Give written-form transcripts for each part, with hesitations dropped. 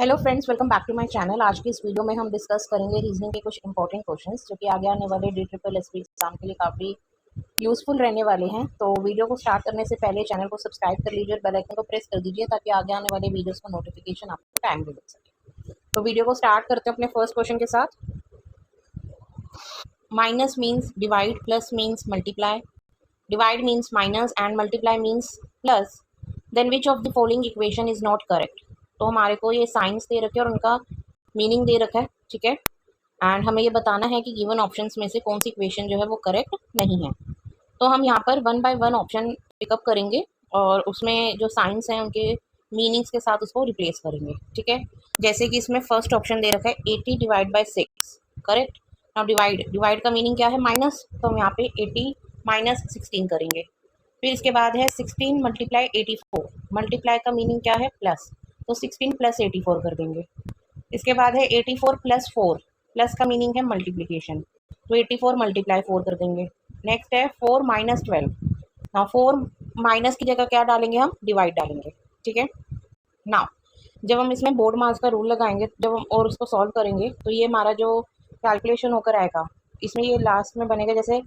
Hello friends, welcome back to my channel. आज की इस वीडियो में हम डिस्कस करेंगे रीजनिंग के कुछ इंपॉर्टेंट क्वेश्चंस जो कि आगे आने वाले DSSS एग्जाम के लिए काफ़ी यूजफुल रहने वाले हैं। तो वीडियो को स्टार्ट करने से पहले चैनल को सब्सक्राइब कर लीजिए और बेल आइकन को प्रेस कर दीजिए ताकि आगे आने वाले वीडियोस का नोटिफिकेशन आपको टाइम पे मिल सके। तो वीडियो को स्टार्ट करते हैं अपने फर्स्ट क्वेश्चन के साथ। Minus means divide, plus means multiply, divide means minus and multiply means plus, then which of the following equation is not correct. तो हमारे को ये साइंस दे रखे हैं और उनका मीनिंग दे रखा है, ठीक है। एंड हमें ये बताना है कि गिवन ऑप्शंस में से कौन सी इक्वेशन जो है वो करेक्ट नहीं है। तो हम यहाँ पर one by one option pickup करेंगे और उसमें जो साइंस हैं उनके मीनिंग्स के साथ उसको रिप्लेस करेंगे, ठीक है। जैसे कि इसमें फर्स्ट ऑप्शन दे रखा है 80 divide by 6, correct. Now divide, divide का मीनिंग क्या है? माइनस। तो हम यहाँ पे 80 माइनस 16 करेंगे। फिर इसके बाद है 16 मल्टीप्लाई 84, मल्टीप्लाई का मीनिंग क्या है? प्लस। तो 16 प्लस 84 कर देंगे। इसके बाद है 84 प्लस 4, प्लस का मीनिंग है मल्टीप्लिकेशन, तो 84 मल्टीप्लाई 4 कर देंगे। नेक्स्ट है 4 माइनस 12। नाउ 4 माइनस की जगह क्या डालेंगे? हम डिवाइड डालेंगे, ठीक है। नाउ जब हम इसमें बोर्ड मास का रूल लगाएंगे जब हम और उसको सॉल्व करेंगे तो ये हमारा जो कैलकुलेशन होकर आएगा इसमें ये लास्ट में बनेगा जैसे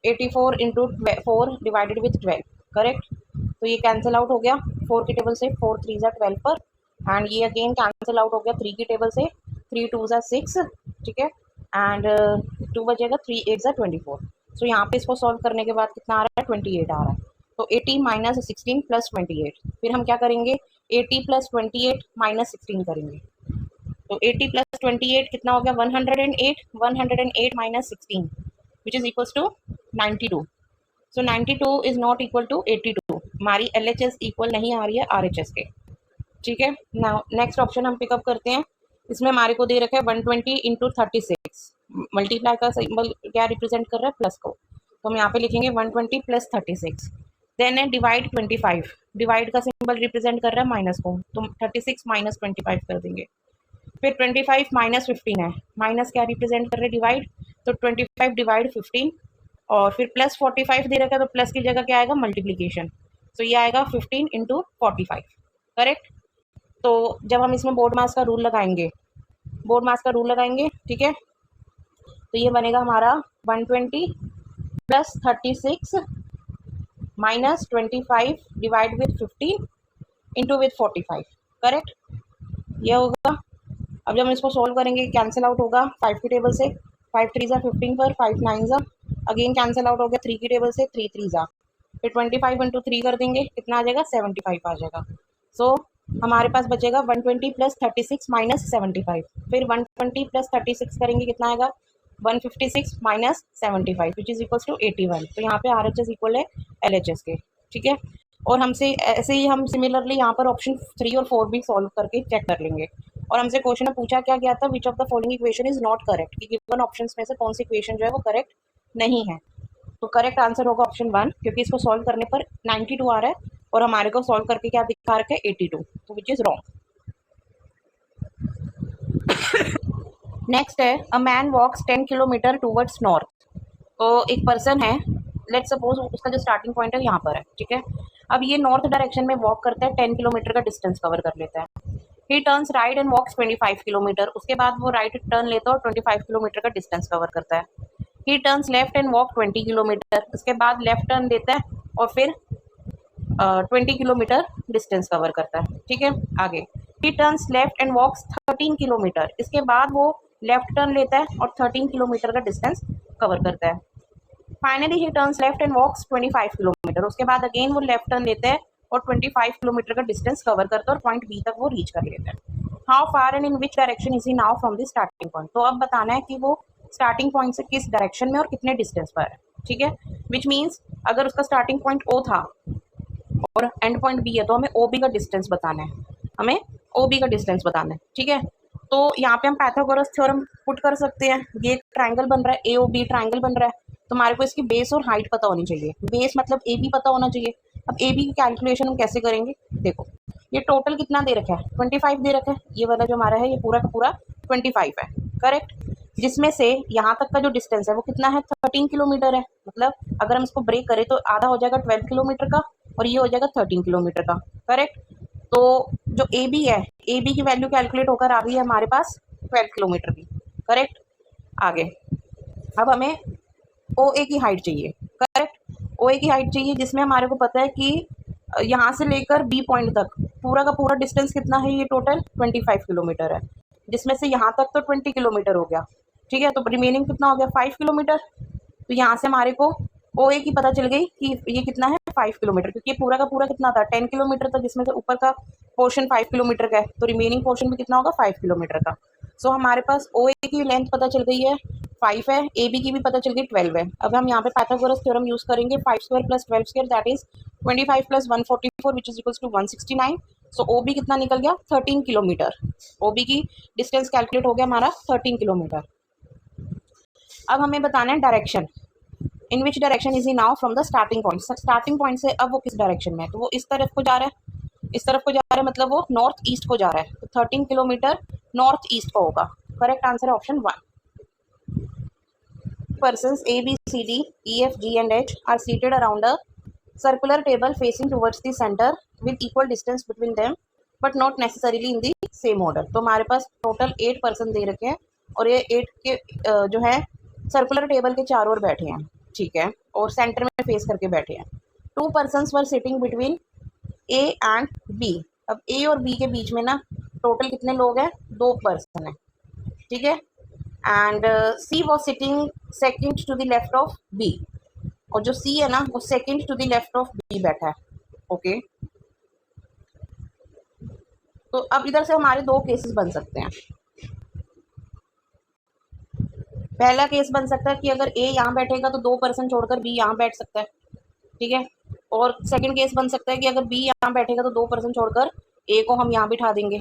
84 इंटू 4 डिवाइडेड विथ 12, करेक्ट। तो ये कैंसिल आउट हो गया 4 की टेबल से, 4 3 ज़ा 12 पर, एंड ये अगेन कैंसिल आउट हो गया 3 की टेबल से, 3 2 ज़ा 6, ठीक है। एंड 2 बचेगा, 3 8 ज़ा 24। सो यहाँ पे इसको सॉल्व करने के बाद कितना आ रहा है? 28 आ रहा है। तो 80 माइनस 16 प्लस 28। फिर हम क्या करेंगे? 80 प्लस 28 माइनस 16 करेंगे। तो 80 प्लस 28 कितना हो गया? 108। 108 minus 16 which is equals to 92। So 92 is not equal to 82। हमारी LHS इक्वल नहीं आ रही है RHS के, ठीक है। नाउ नेक्स्ट ऑप्शन हम पिकअप करते हैं। इसमें हमारे को दे रखा है 120 इंटू 36, मल्टीप्लाई का सिंबल क्या रिप्रेजेंट कर रहा है? प्लस को। तो हम यहाँ पे लिखेंगे 120 प्लस 36। देन है डिवाइड 25, डिवाइड का सिंबल रिप्रेजेंट कर रहा है माइनस को, तो 36 माइनस 25 कर देंगे। फिर 25 माइनस 15 है, माइनस क्या रिप्रेजेंट कर रहे हैं? डिवाइड, तो 25 डिवाइड 15, और फिर प्लस 45 दे रखा है तो प्लस की जगह क्या आएगा? मल्टीप्लीकेशन। तो ये आएगा 15 इंटू 45, करेक्ट। तो जब हम इसमें बोर्ड मास का रूल लगाएंगे, बोर्ड मास का रूल लगाएंगे, ठीक है, तो ये बनेगा हमारा 120 plus 36 minus 25 divide with 15 into with 45, correct. ये होगा। अब जब हम इसको सॉल्व करेंगे कैंसिल आउट होगा 5 की टेबल से, 5 3 ज़ा 15 पर, 5 9 ज़ा, अगेन कैंसिल आउट हो गया 3 की टेबल से, 3 3 ज़ा, फिर 25 इंटू 3 कर देंगे, कितना आ जाएगा? 75 आ जाएगा। सो हमारे पास बचेगा 120 प्लस 36 माइनस 75। फिर 120 प्लस 36 करेंगे, कितना आएगा? 156 minus 75 which is equals to 81। तो यहाँ पे RHS इक्वल है LHS के, ठीक है। और हमसे ऐसे ही हम सिमिलरली यहाँ पर ऑप्शन 3 और 4 भी सॉल्व करके चेक कर लेंगे। और हमसे क्वेश्चन में पूछा क्या गया था? विच of the following equation is not correct, कि गिवन ऑप्शंस में से कौन सी इक्वेशन जो है वो करेक्ट नहीं है। तो करेक्ट आंसर होगा ऑप्शन 1, क्योंकि इसको सॉल्व करने पर 92 आ रहा है और हमारे को सॉल्व करके क्या दिखा रखा है? 82, तो विच इज रॉन्ग। नेक्स्ट है a man walks 10 kilometre towards north. तो एक पर्सन है, लेट सपोज उसका जो स्टार्टिंग पॉइंट है यहाँ पर है, ठीक है। अब ये नॉर्थ डायरेक्शन में वॉक करता है, 10 किलोमीटर का डिस्टेंस कवर कर लेता है। He turns right and walks 25 kilometre, उसके बाद वो राइट टर्न लेता है और 25 किलोमीटर का डिस्टेंस कवर करता है। He turns left and walk 20 kilometre, उसके बाद लेफ्ट टर्न लेता है और फिर 20 किलोमीटर डिस्टेंस कवर करता है, ठीक है। आगे he turns left and walks 13 kilometre, इसके बाद वो लेफ्ट टर्न लेता है और 13 किलोमीटर का डिस्टेंस कवर करता है। Finally he turns left and walks 25 kilometre, उसके बाद अगेन वो लेफ्ट टर्न लेता है और 25 किलोमीटर का डिस्टेंस कवर करता है और पॉइंट बी तक वो रीच कर लेता है। How far and in which direction is he now from the starting point. तो अब बताना है कि वो स्टार्टिंग पॉइंट से किस डायरेक्शन में और कितने डिस्टेंस पर है, ठीक है। विच मीन्स अगर उसका स्टार्टिंग पॉइंट O था और एंड पॉइंट B है तो हमें OB का डिस्टेंस बताना है, हमें OB का डिस्टेंस बताना है, ठीक है। तो यहाँ पे हम पाइथागोरस थ्योरम पुट कर सकते हैं। ये ट्राइंगल बन रहा है, AOB ट्राइंगल बन रहा है, तो हमारे को इसकी बेस और हाइट पता होनी चाहिए। बेस मतलब AB पता होना चाहिए। अब AB की कैलकुलेशन हम कैसे करेंगे? देखो ये टोटल कितना दे रखा है? 25 दे रखा है। ये वाला जो हमारा है ये पूरा का पूरा 25 है, करेक्ट। जिसमें से यहाँ तक का जो डिस्टेंस है वो कितना है? 13 किलोमीटर है। मतलब अगर हम इसको ब्रेक करें तो आधा हो जाएगा 12 किलोमीटर का और ये हो जाएगा 13 किलोमीटर का, करेक्ट। तो जो ए बी है, ए बी की वैल्यू कैलकुलेट होकर आ गई है हमारे पास 12 किलोमीटर की। करेक्ट। आगे अब हमें ओ ए की हाइट चाहिए। करेक्ट। ओ ए की हाइट चाहिए जिसमें हमारे को पता है कि यहाँ से लेकर बी पॉइंट तक पूरा का पूरा डिस्टेंस कितना है, ये टोटल 25 किलोमीटर है, जिसमें से यहाँ तक तो 20 किलोमीटर हो गया। ठीक है, तो रिमेनिंग कितना हो गया 5 किलोमीटर। तो यहाँ से हमारे को ओ ए की पता चल गई कि ये कितना है 5 किलोमीटर, क्योंकि ये पूरा का पूरा कितना था 10 किलोमीटर था, जिसमें से ऊपर का पोर्शन 5 किलोमीटर का है, तो रिमेनिंग पोर्शन भी कितना होगा 5 किलोमीटर का। सो हमारे पास ओ ए की लेंथ पता चल गई है 5 है, ए बी की भी पता चल गई 12 है। अब हम यहाँ पे पाइथागोरस थ्योरम यूज करेंगे, 5 square plus 12 square that is 25 plus 144 which is equals to 169। So O B कितना निकल गया 13 किलोमीटर। ओ बी की डिस्टेंस कैलकुलेट हो गया हमारा 13 किलोमीटर। अब हमें बताना है direction, in which direction is he now from the starting point. Starting point से अब वो किस डायरेक्शन में है, तो वो इस तरफ को जा रहा है, इस तरफ को जा रहा है, मतलब वो नॉर्थ ईस्ट को जा रहा है, तो 13 किलोमीटर नॉर्थ ईस्ट को होगा। करेक्ट आंसर है option 1। Persons A, B, C, D, E, F, G and H are seated around a circular table facing towards the center with equal distance between them but not necessarily in the same order। तो हमारे पास total 8 person दे रखे हैं और ये 8 के जो है circular table के चारों ओर बैठे हैं। ठीक है, और सेंटर में फेस करके बैठे हैं। 2 persons were sitting between A and B। अब A और B के बीच में ना टोटल कितने लोग हैं, 2 पर्सन हैं। ठीक है, and C was sitting second to the left of B। और जो C है ना वो second to the left of B बैठा है। ओके, तो अब इधर से हमारे 2 केसेस बन सकते हैं। पहला केस बन सकता है कि अगर A यहाँ बैठेगा तो 2 पर्सन छोड़कर B यहाँ बैठ सकता है। ठीक है, और सेकंड केस बन सकता है कि अगर B यहाँ बैठेगा तो 2 पर्सन छोड़कर A को हम यहाँ बिठा देंगे।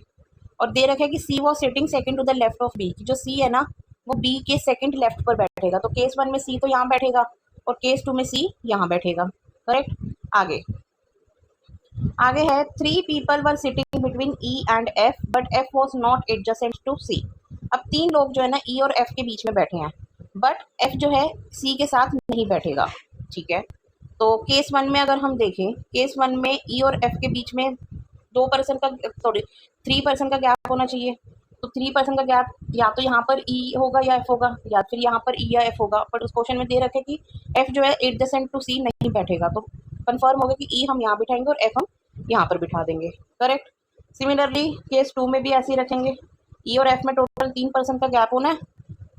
और दे रखा है कि C was sitting second to the left of B, जो C है ना वो B के सेकंड लेफ्ट पर बैठेगा। तो केस 1 में C तो यहाँ बैठेगा और केस 2 में C यहाँ बैठेगा। करेक्ट। आगे आगे है 3 people were sitting between E and F but F was not adjacent to C। अब 3 लोग जो है ना E और F के बीच में बैठे हैं, बट F जो है C के साथ नहीं बैठेगा। ठीक है, तो केस 1 में अगर हम देखें, केस 1 में E और F के बीच में 2 पर्सन का सॉरी 3 पर्सन का गैप होना चाहिए। तो 3 पर्सन का गैप या तो यहाँ पर E होगा या F होगा, या फिर यहाँ पर E या F होगा। बट उस क्वेश्चन में दे रखे कि F जो है एडजेसेंट टू C नहीं बैठेगा, तो कंफर्म होगा कि E हम यहाँ बिठाएंगे और F हम यहाँ पर बिठा देंगे। करेक्ट। सिमिलरली केस 2 में भी ऐसे ही रखेंगे, E और F में टोटल 3 पर्सन का गैप होना है,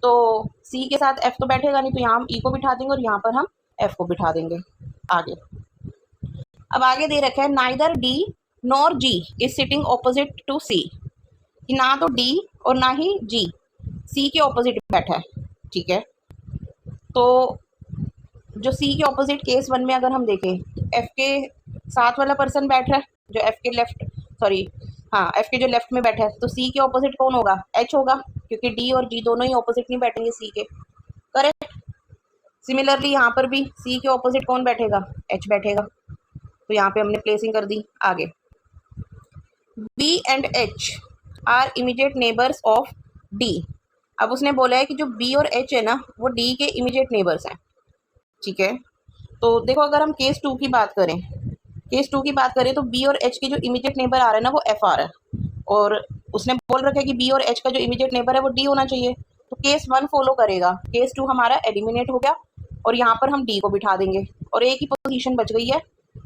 तो C के साथ F तो बैठेगा नहीं, तो यहाँ हम E को बिठा देंगे और यहाँ पर हम F को बिठा देंगे। आगे अब आगे दे रखा है neither D nor G is sitting opposite to C, कि ना तो D और ना ही G C के ऑपोजिट बैठा है। ठीक है, तो जो C के ऑपोजिट केस 1 में अगर हम देखें, F के साथ वाला पर्सन बैठ रहा है जो F के लेफ्ट हाँ F के जो लेफ्ट में बैठा है, तो C के ऑपोजिट कौन होगा, H होगा, क्योंकि D और G दोनों ही ऑपोजिट नहीं बैठेंगे C के। करेक्ट। सिमिलरली यहाँ पर भी C के ऑपोजिट कौन बैठेगा, H बैठेगा, तो यहाँ पे हमने प्लेसिंग कर दी। आगे B and H are immediate neighbours of D। अब उसने बोला है कि जो B और H है ना वो D के इमीडिएट नेबर्स हैं। ठीक है, तो देखो अगर हम केस 2 की बात करें, केस 2 की बात करें तो B और H के जो इमीडिएट नेबर आ रहा है ना वो F आ रहा है, और उसने बोल रखा है कि B और H का जो इमीडिएट नेबर है वो D होना चाहिए। तो केस 1 फॉलो करेगा, केस 2 हमारा एलिमिनेट हो गया और यहाँ पर हम D को बिठा देंगे और A की पोजीशन बच गई है,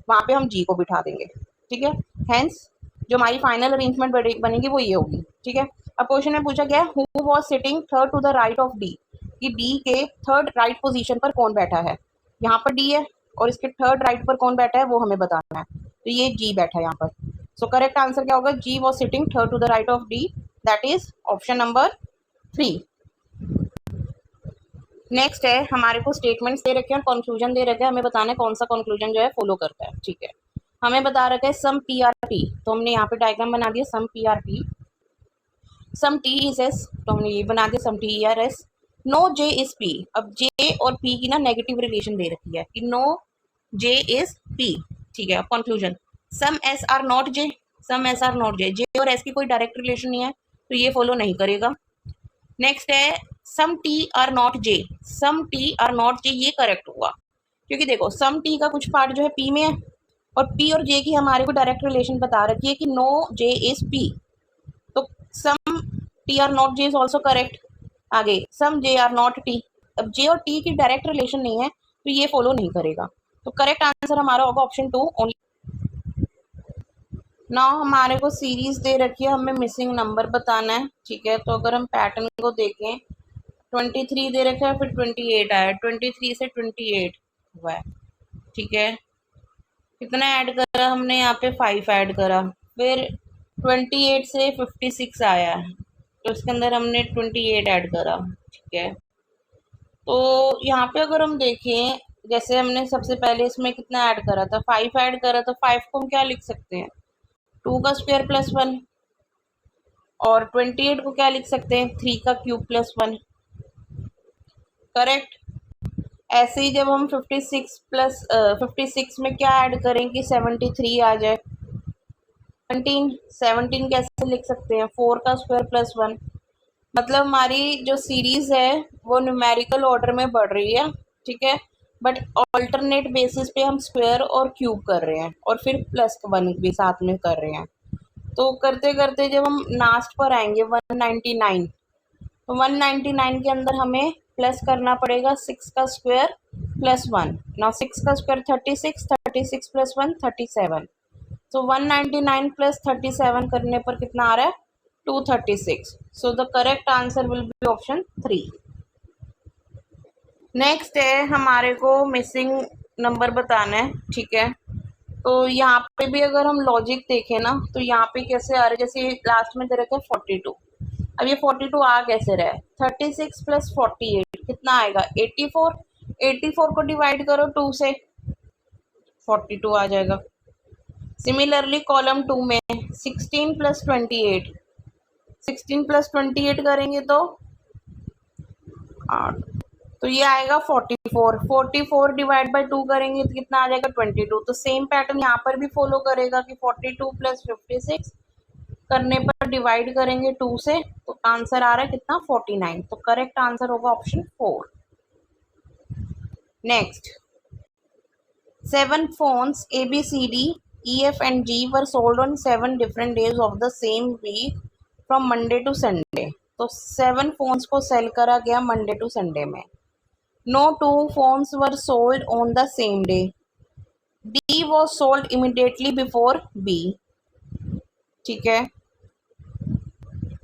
वहाँ पे हम G को बिठा देंगे। ठीक है, हेंस जो हमारी फाइनल अरेंजमेंट बनेगी वो ये होगी। ठीक है, अब क्वेश्चन में पूछा गया who was sitting third to the right of D, कि D के थर्ड राइट पोजीशन पर कौन बैठा है। यहाँ पर D है और इसके थर्ड राइट पर कौन बैठा है वो हमें बताना है, तो ये G बैठा है यहाँ पर। सो करेक्ट आंसर क्या होगा, G was sitting third to the right of D, that is option number 3। Next है हमारे को स्टेटमेंट्स दे रखे हैं, कंक्लूजन दे रखे हैं, हमें बताना है कौन सा कंक्लूजन जो है फॉलो करता है। ठीक है, हमें बता रखा है सम PRT, तो हमने यहाँ पे डायग्राम बना दिया some PRT, some T is S, तो हमने ये बना दिया some T ER S, no J is P। अब J और P की ना नेगेटिव रिलेशन दे रखी है कि नो J इज P। ठीक है, अब conclusion some S are not J, some S are not J, J और S की कोई डायरेक्ट रिलेशन नहीं है तो ये फॉलो नहीं करेगा। नेक्स्ट है some T are not J, some T are not J, ये करेक्ट हुआ, क्योंकि देखो सम T का कुछ पार्ट जो है P में है और पी और जे की हमारे को डायरेक्ट रिलेशन बता रखी है कि नो जे इज पी, तो some T are not J is also correct. आगे some J are not T, अब जे और टी की डायरेक्ट रिलेशन नहीं है तो ये फॉलो नहीं करेगा, तो करेक्ट आंसर हमारा होगा ऑप्शन 2 ओनली। ना हमारे को सीरीज दे रखी है, हमें मिसिंग नंबर बताना है, ठीक है। तो अगर हम पैटर्न को देखें 23 दे रखा है, फिर 28 आया, 23 से 28 हुआ है, ठीक है। कितना ऐड करा हमने यहाँ पे 5 ऐड करा, फिर 28 से 56 आया है, तो इसके अंदर हमने 28 ऐड करा, ठीक है। तो यहाँ पे अगर हम देखें, जैसे हमने सबसे पहले इसमें कितना ऐड करा था, 5 ऐड करा, तो 5 को हम क्या लिख सकते हैं, 2 का स्क्वायर प्लस 1, और 28 को क्या लिख सकते हैं, 3 का क्यूब प्लस 1, करेक्ट। ऐसे ही जब हम 56 में क्या ऐड करें कि 73 आ जाए, 17 कैसे लिख सकते हैं, 4 का स्क्वायर प्लस 1, मतलब हमारी जो सीरीज है वो न्यूमेरिकल ऑर्डर में बढ़ रही है, ठीक है, बट ऑल्टरनेट बेसिस पे हम स्क्वायर और क्यूब कर रहे हैं और फिर प्लस 1 भी साथ में कर रहे हैं। तो करते करते जब हम लास्ट पर आएंगे 199, तो 199 के अंदर हमें प्लस करना पड़ेगा 6 का स्क्वायर प्लस 1, ना 6 का स्क्वायर 36, 36 प्लस 1 37, तो 199 प्लस 37 करने पर कितना आ रहा है, 236। सो the correct answer will be option 3। Next है हमारे को मिसिंग नंबर बताना है, ठीक है। तो यहाँ पे भी अगर हम लॉजिक देखें ना, तो यहाँ पे कैसे आ रहा है, जैसे लास्ट में दे रखे 42, अब ये 42 आ कैसे रहा है, 36 प्लस 48 कितना आएगा, 84, 84 को डिवाइड करो 2 से, 42 आ जाएगा। सिमिलरली कॉलम 2 में 16 प्लस 28, 16 प्लस 28 करेंगे तो 8, तो ये आएगा 44, 44 डिवाइड बाई 2 करेंगे तो कितना आ जाएगा 22। तो सेम पैटर्न यहाँ पर भी फॉलो करेगा कि 42 प्लस 56 करने पर डिवाइड करेंगे 2 से, तो आंसर आ रहा है कितना 49, तो करेक्ट आंसर होगा option 4। Next, 7 phones A B C D E F and G were sold on 7 different days of the same week from Monday to Sunday। तो 7 phones को सेल करा गया मंडे टू संडे में। No 2 phones were sold on the same day। D was sold immediately before B, ठीक है।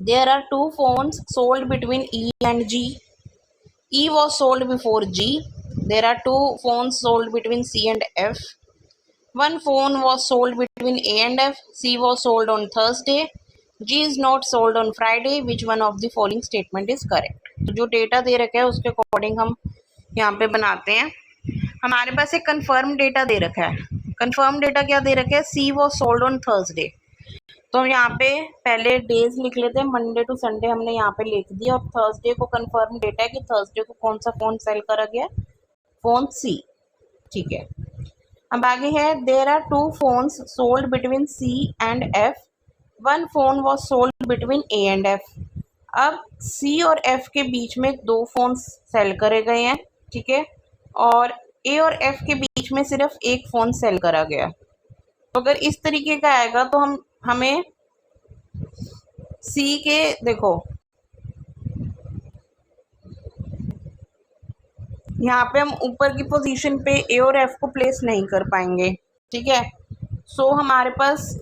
There are 2 phones sold between E and G। E was sold before G। There are 2 phones sold between C and F। One phone was sold between A and F। C was sold on Thursday। G is not sold on Friday। Which one of the following statement is correct। तो जो data दे रखा है उसके according हम यहाँ पे बनाते हैं। हमारे पास एक कंफर्म डेटा दे रखा है। कंफर्म डेटा क्या दे रखा है, C was sold on Thursday। तो हम यहाँ पे पहले डेज लिख लेते हैं, मंडे टू संडे हमने यहाँ पे लिख दिया, और थर्सडे को कंफर्म डेटा है कि थर्सडे को कौन सा फोन सेल करा गया, फोन C, ठीक है। अब आगे है, there are 2 phones sold between C and F। One phone was sold between A and F। अब C और F के बीच में 2 फोन्स सेल करे गए हैं, ठीक है, और A और F के बीच में सिर्फ एक फ़ोन सेल करा गया। तो अगर इस तरीके का आएगा तो हमें C के, देखो यहाँ पे हम ऊपर की पोजीशन पे A और F को प्लेस नहीं कर पाएंगे, ठीक है। सो हमारे पास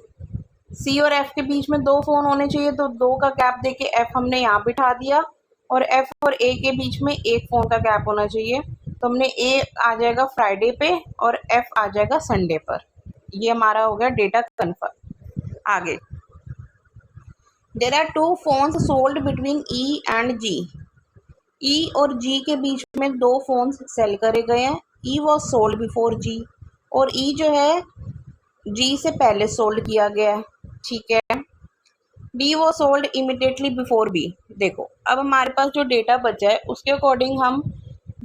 C और F के बीच में 2 फ़ोन होने चाहिए, तो 2 का गैप देके F हमने यहाँ बिठा दिया, और F और A के बीच में 1 फ़ोन का गैप होना चाहिए, तो हमने A आ जाएगा फ्राइडे पे और F आ जाएगा संडे पर। ये हमारा हो गया डेटा कन्फर्म। आगे, there are 2 phones sold between E and G। E और G के बीच में 2 फोन्स सेल करे गए हैं। E was sold before G, और E जो है G से पहले सोल्ड किया गया है, ठीक है। D was sold immediately before B। देखो अब हमारे पास जो डेटा बचा है उसके अकॉर्डिंग हम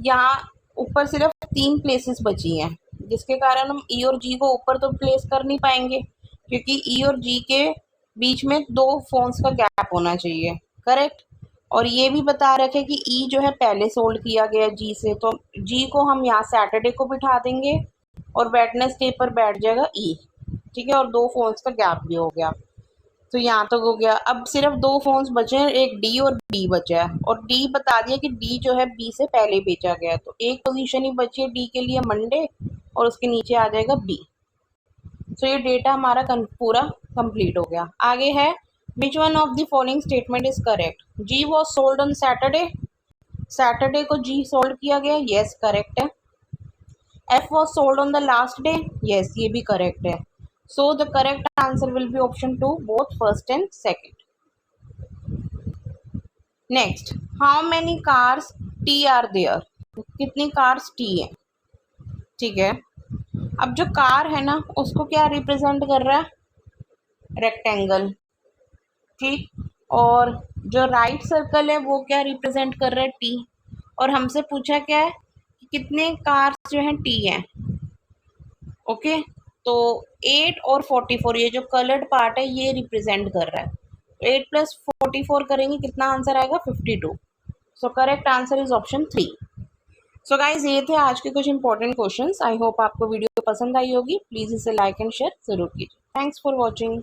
यहाँ ऊपर सिर्फ 3 प्लेसेस बची हैं, जिसके कारण हम E और G को ऊपर तो प्लेस कर नहीं पाएंगे, क्योंकि E और G के बीच में 2 फोन्स का गैप होना चाहिए, करेक्ट। और ये भी बता रखे कि E जो है पहले सोल्ड किया गया G से, तो G को हम यहाँ सैटरडे को बिठा देंगे और वेडनेसडे पर बैठ जाएगा ई, ठीक है, और 2 फोन्स का गैप भी हो गया। तो यहाँ तक हो गया। अब सिर्फ 2 फोन्स बचे हैं, एक डी और बी बचा है, और डी बता दिया कि डी जो है बी से पहले बेचा गया है, तो एक पोजीशन ही बची है डी के लिए मंडे, और उसके नीचे आ जाएगा बी। सो ये डेटा हमारा पूरा कंप्लीट हो गया। आगे है which one of the following statement is correct. G was sold on Saturday, Saturday को जी सोल्ड किया गया, येस करेक्ट है। F was sold on the last day, yes ये भी करेक्ट है। So the correct answer will be option 2, both first and second. Next, how many cars T are there, कितनी cars T है, ठीक है। अब जो कार है ना उसको क्या रिप्रेजेंट कर रहा है, रेक्टेंगल, ठीक, और जो राइट सर्कल है वो क्या रिप्रेजेंट कर रहा है, टी, और हमसे पूछा क्या है कि कितने कार्स जो हैं टी हैं, ओके। तो 8 और 44 ये जो कलर्ड पार्ट है ये रिप्रेजेंट कर रहा है। 8 + 44 करेंगे कितना आंसर आएगा, 52। So correct answer is option 3। So guys ये थे आज के कुछ इंपॉर्टेंट क्वेश्चंस। आई होप आपको वीडियो पसंद आई होगी। प्लीज़ इसे लाइक एंड शेयर ज़रूर कीजिए। Thanks for watching.